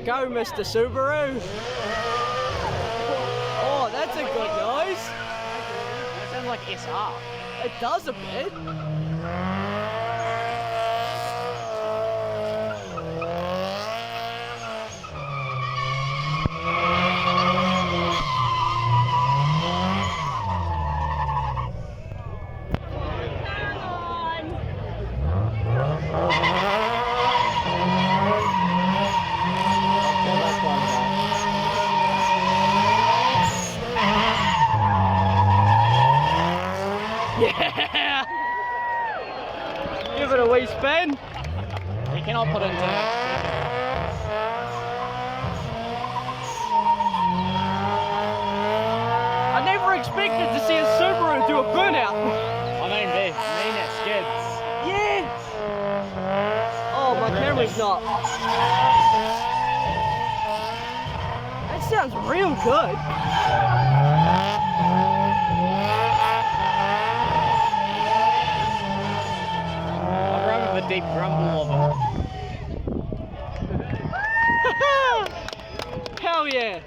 Go, Mr. Subaru. Oh, that's a good noise. That sounds like SR. It does a bit. Yeah! Give it a wee spin. You cannot put it into I never expected to see a Subaru do a burnout. I mean it skids. Yeah! Oh, my camera's not. That sounds real good. I remember the deep grumble of it. Hell yeah!